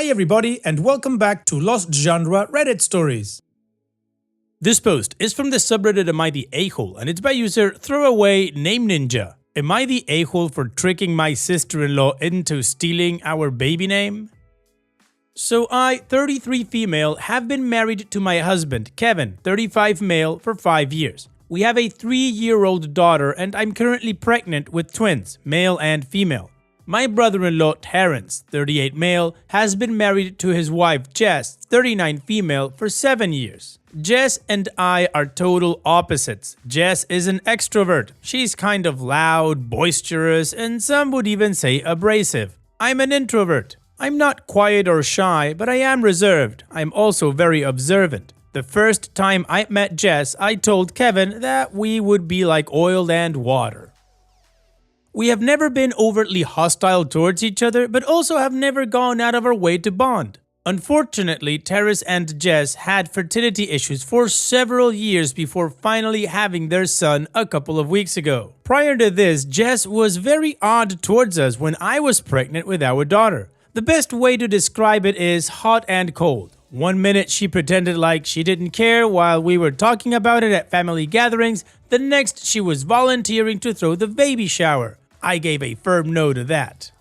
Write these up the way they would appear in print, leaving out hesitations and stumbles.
Hi everybody and welcome back to Lost Genre Reddit Stories. This post is from the subreddit Am I the A-hole and it's by user Throwaway Name Ninja. Am I the a-hole for tricking my sister-in-law into stealing our baby name? So I, 33 female, have been married to my husband, Kevin, 35 male, for 5 years. We have a 3-year-old daughter and I'm currently pregnant with twins, male and female. My brother-in-law, Terrence, 38 male, has been married to his wife, Jess, 39 female, for 7 years. Jess and I are total opposites. Jess is an extrovert. She's kind of loud, boisterous, and some would even say abrasive. I'm an introvert. I'm not quiet or shy, but I am reserved. I'm also very observant. The first time I met Jess, I told Kevin that we would be like oil and water. We have never been overtly hostile towards each other, but also have never gone out of our way to bond. Unfortunately, Terrace and Jess had fertility issues for several years before finally having their son a couple of weeks ago. Prior to this, Jess was very odd towards us when I was pregnant with our daughter. The best way to describe it is hot and cold. One minute she pretended like she didn't care while we were talking about it at family gatherings, the next she was volunteering to throw the baby shower. I gave a firm no to that.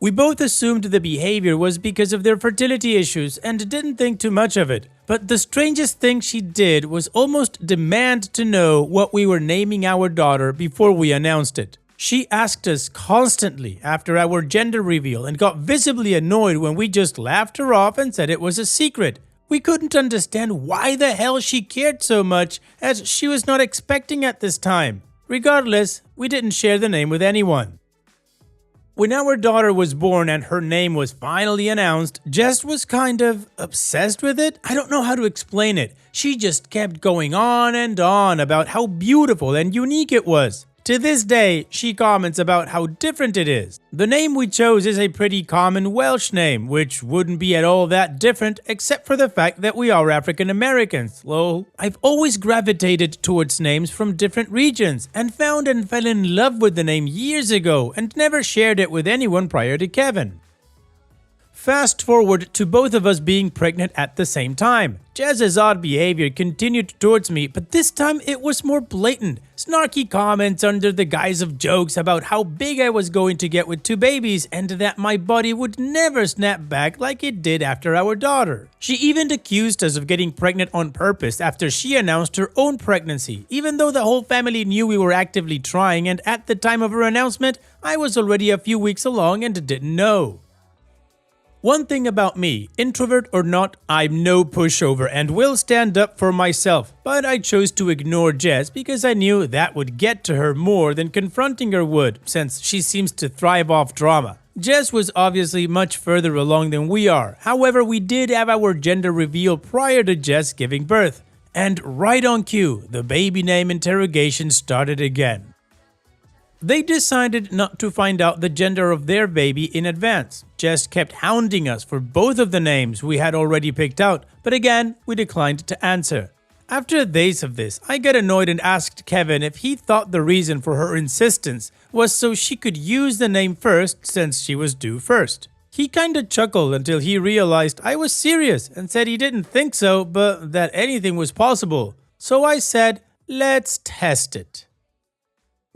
We both assumed the behavior was because of their fertility issues and didn't think too much of it. But the strangest thing she did was almost demand to know what we were naming our daughter before we announced it. She asked us constantly after our gender reveal and got visibly annoyed when we just laughed her off and said it was a secret. We couldn't understand why the hell she cared so much, as she was not expecting at this time. Regardless, we didn't share the name with anyone. When our daughter was born and her name was finally announced, Jess was kind of obsessed with it. I don't know how to explain it. She just kept going on and on about how beautiful and unique it was. To this day, she comments about how different it is. The name we chose is a pretty common Welsh name, which wouldn't be at all that different except for the fact that we are African Americans, lol. I've always gravitated towards names from different regions and found and fell in love with the name years ago and never shared it with anyone prior to Kevin. Fast forward to both of us being pregnant at the same time. Jess's odd behavior continued towards me, but this time it was more blatant. Snarky comments under the guise of jokes about how big I was going to get with 2 babies and that my body would never snap back like it did after our daughter. She even accused us of getting pregnant on purpose after she announced her own pregnancy, even though the whole family knew we were actively trying, and at the time of her announcement, I was already a few weeks along and didn't know. One thing about me, introvert or not, I'm no pushover and will stand up for myself, but I chose to ignore Jess because I knew that would get to her more than confronting her would, since she seems to thrive off drama. Jess was obviously much further along than we are, however we did have our gender reveal prior to Jess giving birth. And right on cue, the baby name interrogation started again. They decided not to find out the gender of their baby in advance. Jess kept hounding us for both of the names we had already picked out, but again, we declined to answer. After days of this, I got annoyed and asked Kevin if he thought the reason for her insistence was so she could use the name first since she was due first. He kinda chuckled until he realized I was serious and said he didn't think so, but that anything was possible. So I said, let's test it.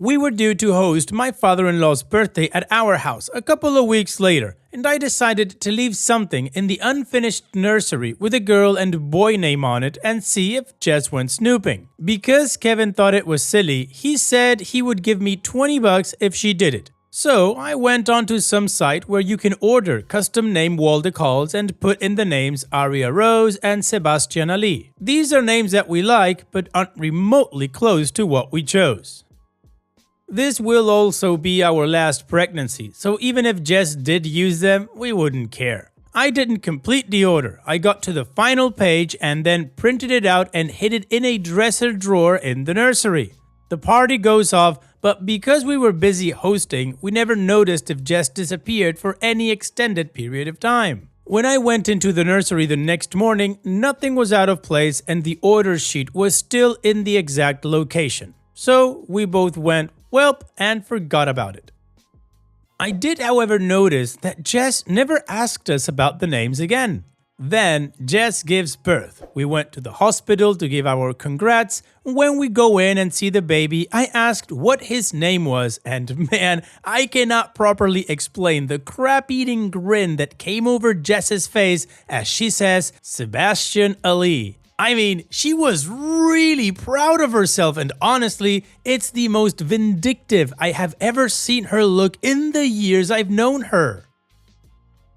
We were due to host my father-in-law's birthday at our house a couple of weeks later, and I decided to leave something in the unfinished nursery with a girl and boy name on it and see if Jess went snooping. Because Kevin thought it was silly, he said he would give me $20 if she did it. So I went onto some site where you can order custom name wall decals and put in the names Aria Rose and Sebastian Ali. These are names that we like, but aren't remotely close to what we chose. This will also be our last pregnancy, so even if Jess did use them, we wouldn't care. I didn't complete the order. I got to the final page and then printed it out and hid it in a dresser drawer in the nursery. The party goes off, but because we were busy hosting, we never noticed if Jess disappeared for any extended period of time. When I went into the nursery the next morning, nothing was out of place and the order sheet was still in the exact location. So we both went, welp, and forgot about it. I did, however, notice that Jess never asked us about the names again. Then Jess gives birth. We went to the hospital to give our congrats. When we go in and see the baby, I asked what his name was, and man, I cannot properly explain the crap-eating grin that came over Jess's face as she says, Sebastian Ali. I mean, she was really proud of herself, and honestly, it's the most vindictive I have ever seen her look in the years I've known her.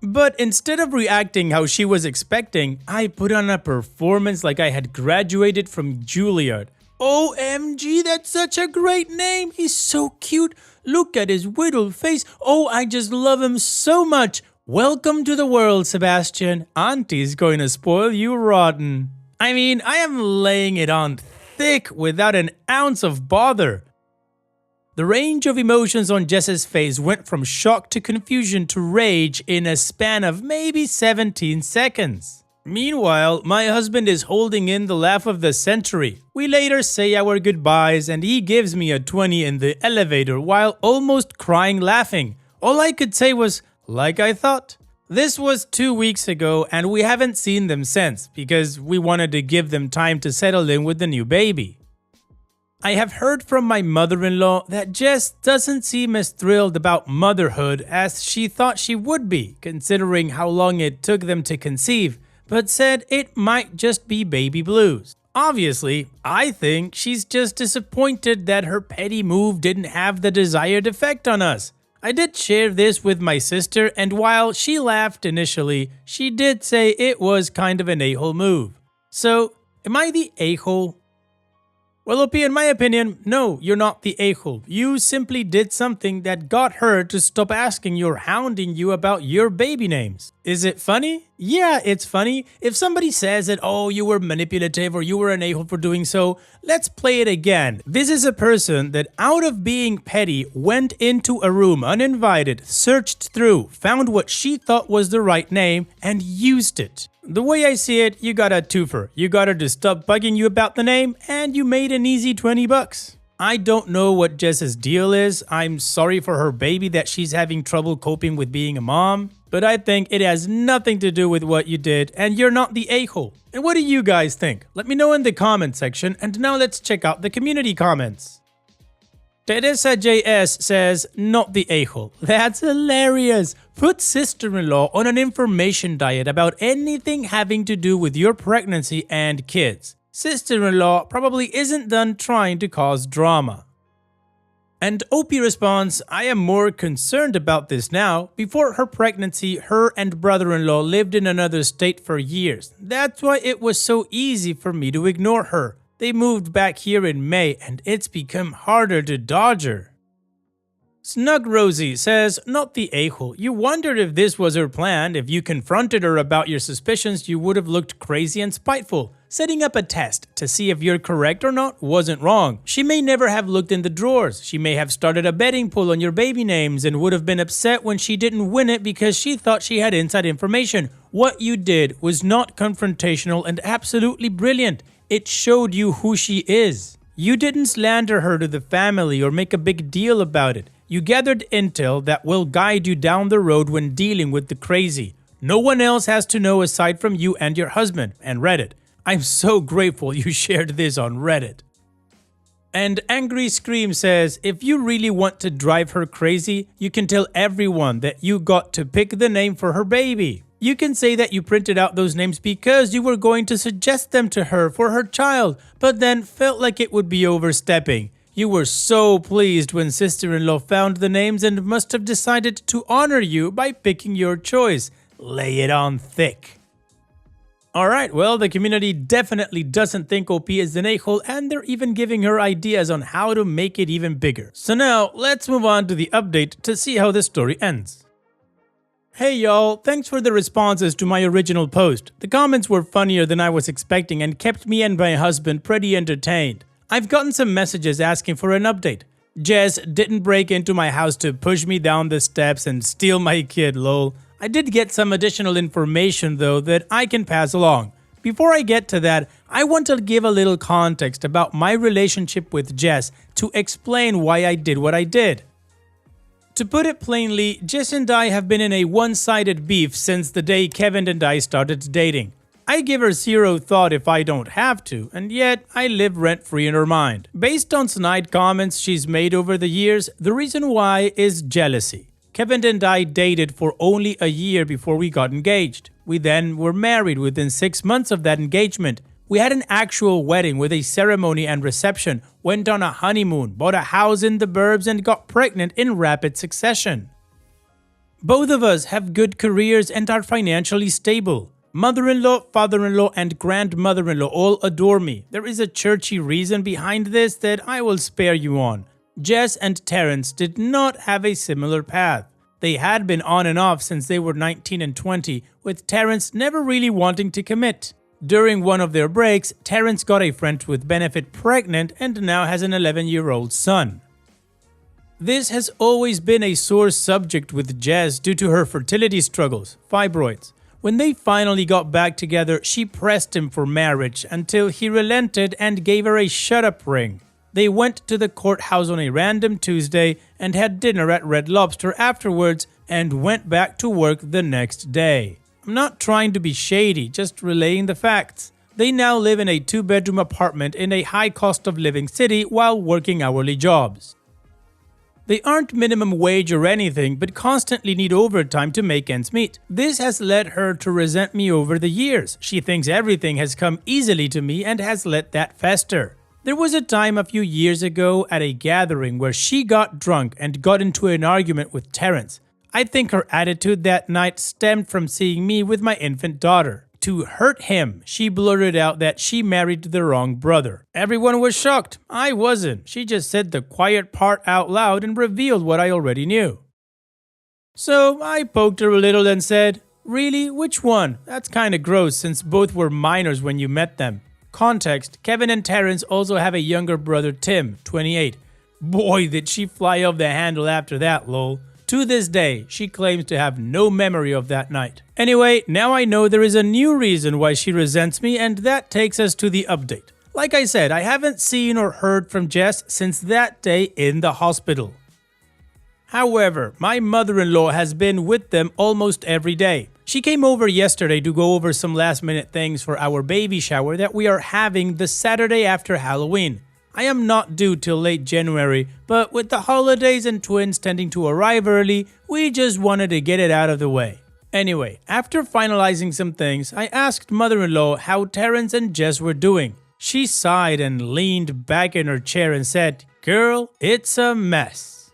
But instead of reacting how she was expecting, I put on a performance like I had graduated from Juilliard. OMG, that's such a great name. He's so cute. Look at his whittled face. Oh, I just love him so much. Welcome to the world, Sebastian. Auntie's going to spoil you rotten. I mean, I am laying it on thick without an ounce of bother. The range of emotions on Jess's face went from shock to confusion to rage in a span of maybe 17 seconds. Meanwhile, my husband is holding in the laugh of the century. We later say our goodbyes and he gives me a 20 in the elevator while almost crying laughing. All I could say was, like I thought. This was 2 weeks ago and we haven't seen them since because we wanted to give them time to settle in with the new baby. I have heard from my mother-in-law that Jess doesn't seem as thrilled about motherhood as she thought she would be, considering how long it took them to conceive, but said it might just be baby blues. Obviously, I think she's just disappointed that her petty move didn't have the desired effect on us. I did share this with my sister, and while she laughed initially, she did say it was kind of an a-hole move. So, am I the a-hole? Well, OP, in my opinion, no, you're not the a-hole. You simply did something that got her to stop asking you or hounding you about your baby names. Is it funny? Yeah, it's funny. If somebody says that, oh, you were manipulative or you were an a-hole for doing so, let's play it again. This is a person that, out of being petty, went into a room uninvited, searched through, found what she thought was the right name, and used it. The way I see it, you got a twofer. You got her to stop bugging you about the name, and you made an easy 20 bucks. I don't know what Jess's deal is. I'm sorry for her baby that she's having trouble coping with being a mom, but I think it has nothing to do with what you did, and you're not the a-hole. And what do you guys think? Let me know in the comment section, and now let's check out the community comments. Teresa JS says, not the a-hole. That's hilarious. Put sister-in-law on an information diet about anything having to do with your pregnancy and kids. Sister-in-law probably isn't done trying to cause drama. And OP responds, I am more concerned about this now. Before her pregnancy, her and brother-in-law lived in another state for years. That's why it was so easy for me to ignore her. They moved back here in May and it's become harder to dodge her. Snug Rosie says, not the a-hole. You wondered if this was her plan. If you confronted her about your suspicions, you would have looked crazy and spiteful. Setting up a test to see if you're correct or not wasn't wrong. She may never have looked in the drawers. She may have started a betting pool on your baby names and would have been upset when she didn't win it because she thought she had inside information. What you did was not confrontational and absolutely brilliant. It showed you who she is. You didn't slander her to the family or make a big deal about it. You gathered intel that will guide you down the road when dealing with the crazy. No one else has to know aside from you and your husband and Reddit. I'm so grateful you shared this on Reddit. And Angry Scream says, if you really want to drive her crazy, you can tell everyone that you got to pick the name for her baby. You can say that you printed out those names because you were going to suggest them to her for her child, but then felt like it would be overstepping. You were so pleased when sister-in-law found the names and must have decided to honor you by picking your choice. Lay it on thick. Alright, well, the community definitely doesn't think OP is an a-hole, and they're even giving her ideas on how to make it even bigger. So now, let's move on to the update to see how the story ends. Hey y'all, thanks for the responses to my original post. The comments were funnier than I was expecting and kept me and my husband pretty entertained. I've gotten some messages asking for an update. Jess didn't break into my house to push me down the steps and steal my kid, lol. I did get some additional information though that I can pass along. Before I get to that, I want to give a little context about my relationship with Jess to explain why I did what I did. To put it plainly, Jess and I have been in a one-sided beef since the day Kevin and I started dating. I give her zero thought if I don't have to, and yet I live rent-free in her mind. Based on snide comments she's made over the years, the reason why is jealousy. Kevin and I dated for only a year before we got engaged. We then were married within 6 months of that engagement. We had an actual wedding with a ceremony and reception, went on a honeymoon, bought a house in the burbs, and got pregnant in rapid succession. Both of us have good careers and are financially stable. Mother-in-law, father-in-law, and grandmother-in-law all adore me. There is a churchy reason behind this that I will spare you on. Jess and Terrence did not have a similar path. They had been on and off since they were 19 and 20, with Terrence never really wanting to commit. During one of their breaks, Terrence got a friend with benefit pregnant and now has an 11-year-old son. This has always been a sore subject with Jess due to her fertility struggles, fibroids. When they finally got back together, she pressed him for marriage until he relented and gave her a shut-up ring. They went to the courthouse on a random Tuesday and had dinner at Red Lobster afterwards and went back to work the next day. I'm not trying to be shady, just relaying the facts. They now live in a 2-bedroom apartment in a high cost of living city while working hourly jobs. They aren't minimum wage or anything, but constantly need overtime to make ends meet. This has led her to resent me over the years. She thinks everything has come easily to me and has let that fester. There was a time a few years ago at a gathering where she got drunk and got into an argument with Terrence. I think her attitude that night stemmed from seeing me with my infant daughter. To hurt him, she blurted out that she married the wrong brother. Everyone was shocked. I wasn't. She just said the quiet part out loud and revealed what I already knew. So I poked her a little and said, "Really? Which one? That's kinda gross since both were minors when you met them." Context: Kevin and Terrence also have a younger brother, Tim, 28. Boy, did she fly off the handle after that, lol. To this day, she claims to have no memory of that night. Anyway, now I know there is a new reason why she resents me, and that takes us to the update. Like I said, I haven't seen or heard from Jess since that day in the hospital. However, my mother-in-law has been with them almost every day. She came over yesterday to go over some last-minute things for our baby shower that we are having the Saturday after Halloween. I am not due till late January, but with the holidays and twins tending to arrive early, we just wanted to get it out of the way. Anyway, after finalizing some things, I asked mother-in-law how Terrence and Jess were doing. She sighed and leaned back in her chair and said, "Girl, it's a mess."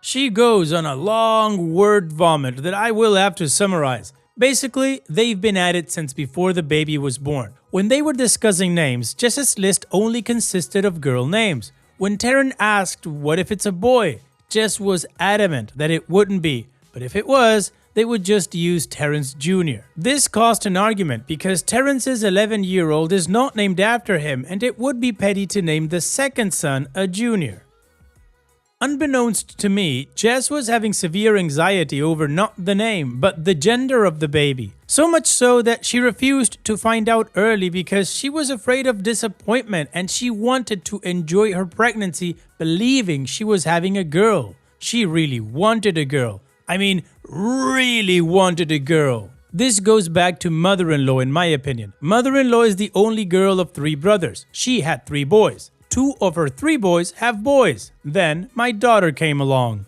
She goes on a long word vomit that I will have to summarize. Basically, they've been at it since before the baby was born. When they were discussing names, Jess's list only consisted of girl names. When Terrence asked what if it's a boy, Jess was adamant that it wouldn't be, but if it was, they would just use Terrence Jr. This caused an argument because Terrence's 11-year-old is not named after him and it would be petty to name the second son a junior. Unbeknownst to me, Jess was having severe anxiety over not the name, but the gender of the baby. So much so that she refused to find out early because she was afraid of disappointment and she wanted to enjoy her pregnancy believing she was having a girl. She really wanted a girl. I mean, really wanted a girl. This goes back to mother-in-law in my opinion. Mother-in-law is the only girl of 3 brothers. She had 3 boys. 2 of her 3 boys have boys. Then my daughter came along.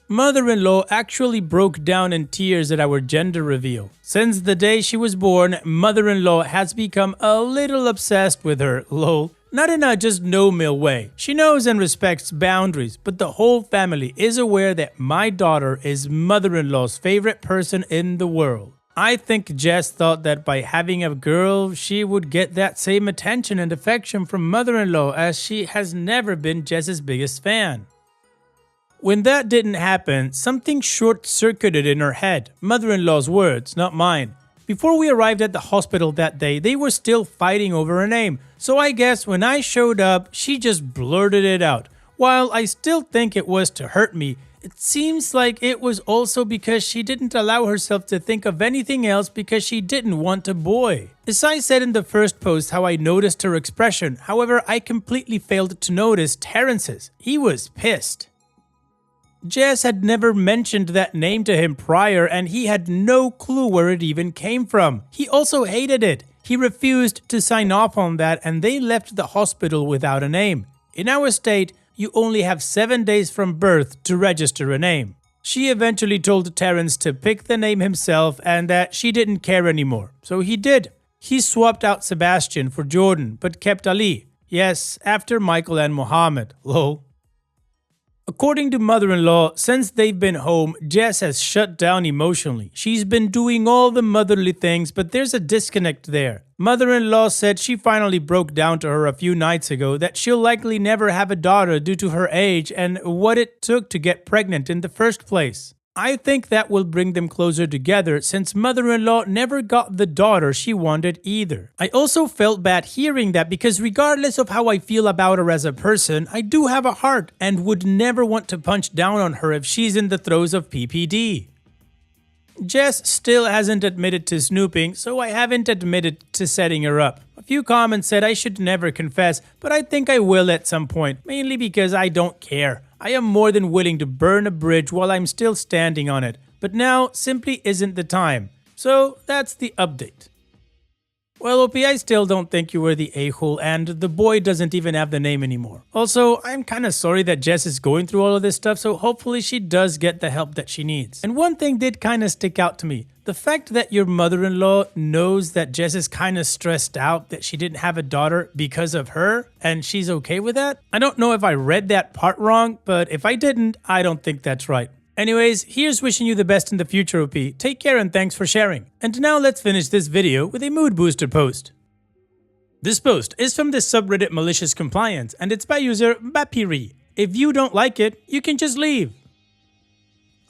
Mother-in-law actually broke down in tears at our gender reveal. Since the day she was born, mother-in-law has become a little obsessed with her, lol. Not in a just no-mill way. She knows and respects boundaries, but the whole family is aware that my daughter is mother-in-law's favorite person in the world. I think Jess thought that by having a girl, she would get that same attention and affection from mother-in-law as she has never been Jess's biggest fan. When that didn't happen, something short-circuited in her head. Mother-in-law's words, not mine. Before we arrived at the hospital that day, they were still fighting over her name. So I guess when I showed up, she just blurted it out. While I still think it was to hurt me, it seems like it was also because she didn't allow herself to think of anything else because she didn't want a boy. As I said in the first post how I noticed her expression, however, I completely failed to notice Terrence's. He was pissed. Jess had never mentioned that name to him prior, and he had no clue where it even came from. He also hated it. He refused to sign off on that, and they left the hospital without a name. In our state, you only have 7 days from birth to register a name. She eventually told Terrence to pick the name himself and that she didn't care anymore. So he did. He swapped out Sebastian for Jordan, but kept Ali. Yes, after Michael and Mohammed. Lol. According to mother-in-law, since they've been home, Jess has shut down emotionally. She's been doing all the motherly things, but there's a disconnect there. Mother-in-law said she finally broke down to her a few nights ago that she'll likely never have a daughter due to her age and what it took to get pregnant in the first place. I think that will bring them closer together since mother-in-law never got the daughter she wanted either. I also felt bad hearing that because regardless of how I feel about her as a person, I do have a heart and would never want to punch down on her if she's in the throes of PPD. Jess still hasn't admitted to snooping, so I haven't admitted to setting her up. A few comments said I should never confess, but I think I will at some point, mainly because I don't care. I am more than willing to burn a bridge while I'm still standing on it, but now simply isn't the time. So that's the update. Well, OP, I still don't think you were the a-hole, and the boy doesn't even have the name anymore. Also, I'm kinda sorry that Jess is going through all of this stuff, so hopefully she does get the help that she needs. And one thing did kinda stick out to me. The fact that your mother-in-law knows that Jess is kinda stressed out that she didn't have a daughter because of her, and she's okay with that? I don't know if I read that part wrong, but if I didn't, I don't think that's right. Anyways, here's wishing you the best in the future, OP. Take care and thanks for sharing. And now let's finish this video with a mood booster post. This post is from the subreddit Malicious Compliance and it's by user Bapiri. If you don't like it, you can just leave.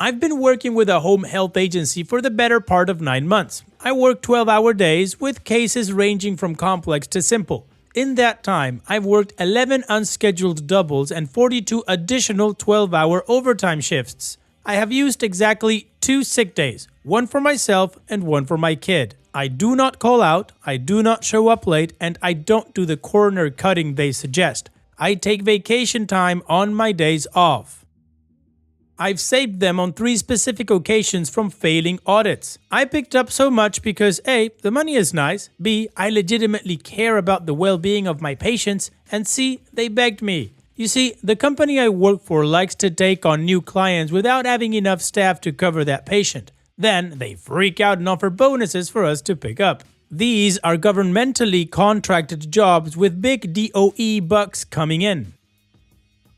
I've been working with a home health agency for the better part of 9 months. I work 12-hour days with cases ranging from complex to simple. In that time, I've worked 11 unscheduled doubles and 42 additional 12-hour overtime shifts. I have used exactly 2 sick days, one for myself and one for my kid. I do not call out, I do not show up late, and I don't do the corner cutting they suggest. I take vacation time on my days off. I've saved them on 3 specific occasions from failing audits. I picked up so much because A, the money is nice, B, I legitimately care about the well-being of my patients, and C, they begged me. You see, the company I work for likes to take on new clients without having enough staff to cover that patient. Then they freak out and offer bonuses for us to pick up. These are governmentally contracted jobs with big DOE bucks coming in.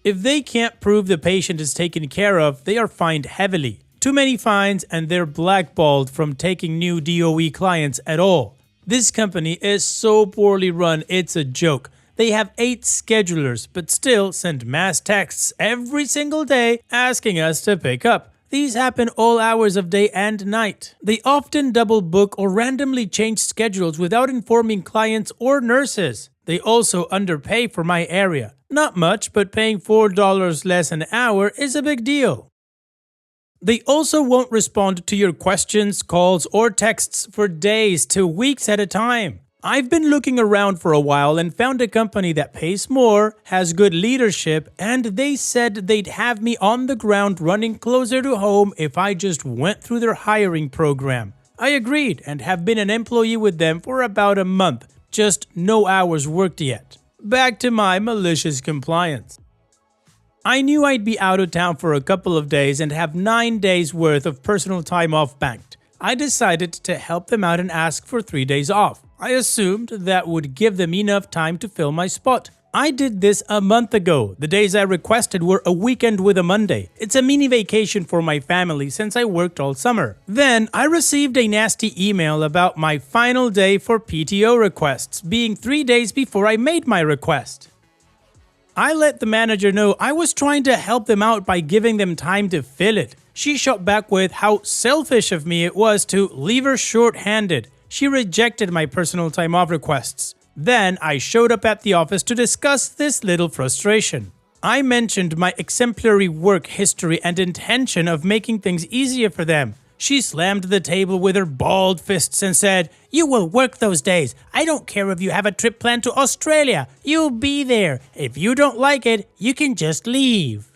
If they can't prove the patient is taken care of, they are fined heavily. Too many fines and they're blackballed from taking new DOE clients at all. This company is so poorly run, it's a joke. They have 8 schedulers, but still send mass texts every single day asking us to pick up. These happen all hours of day and night. They often double book or randomly change schedules without informing clients or nurses. They also underpay for my area. Not much, but paying $4 less an hour is a big deal. They also won't respond to your questions, calls, or texts for days to weeks at a time. I've been looking around for a while and found a company that pays more, has good leadership, and they said they'd have me on the ground running closer to home if I just went through their hiring program. I agreed and have been an employee with them for about a month, just no hours worked yet. Back to my malicious compliance. I knew I'd be out of town for a couple of days and have 9 days worth of personal time off banked. I decided to help them out and ask for 3 days off. I assumed that would give them enough time to fill my spot. I did this a month ago. The days I requested were a weekend with a Monday. It's a mini vacation for my family since I worked all summer. Then I received a nasty email about my final day for PTO requests being 3 days before I made my request. I let the manager know I was trying to help them out by giving them time to fill it. She shot back with how selfish of me it was to leave her short-handed. She rejected my personal time off requests. Then I showed up at the office to discuss this little frustration. I mentioned my exemplary work history and intention of making things easier for them. She slammed the table with her balled fists and said, "You will work those days. I don't care if you have a trip planned to Australia. You'll be there. If you don't like it, you can just leave."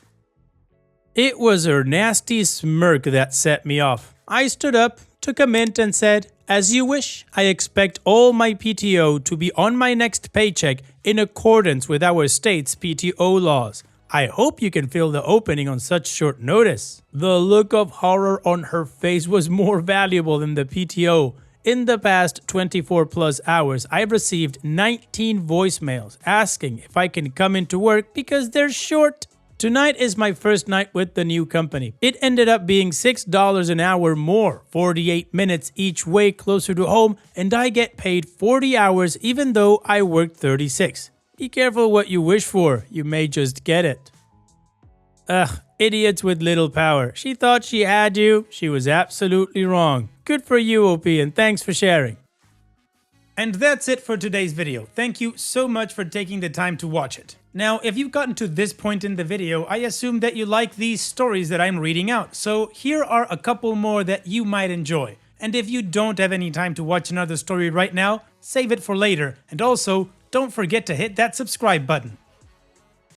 It was her nasty smirk that set me off. I stood up, took a mint, and said, "As you wish. I expect all my PTO to be on my next paycheck in accordance with our state's PTO laws. I hope you can fill the opening on such short notice." The look of horror on her face was more valuable than the PTO. In the past 24 plus hours, I've received 19 voicemails asking if I can come into work because they're short. Tonight is my first night with the new company. It ended up being $6 an hour more, 48 minutes each way closer to home, and I get paid 40 hours even though I worked 36. Be careful what you wish for, you may just get it. Ugh, idiots with little power. She thought she had you. She was absolutely wrong. Good for you, OP, and thanks for sharing. And that's it for today's video. Thank you so much for taking the time to watch it. Now, if you've gotten to this point in the video, I assume that you like these stories that I'm reading out. So here are a couple more that you might enjoy. And if you don't have any time to watch another story right now, save it for later. And also, don't forget to hit that subscribe button.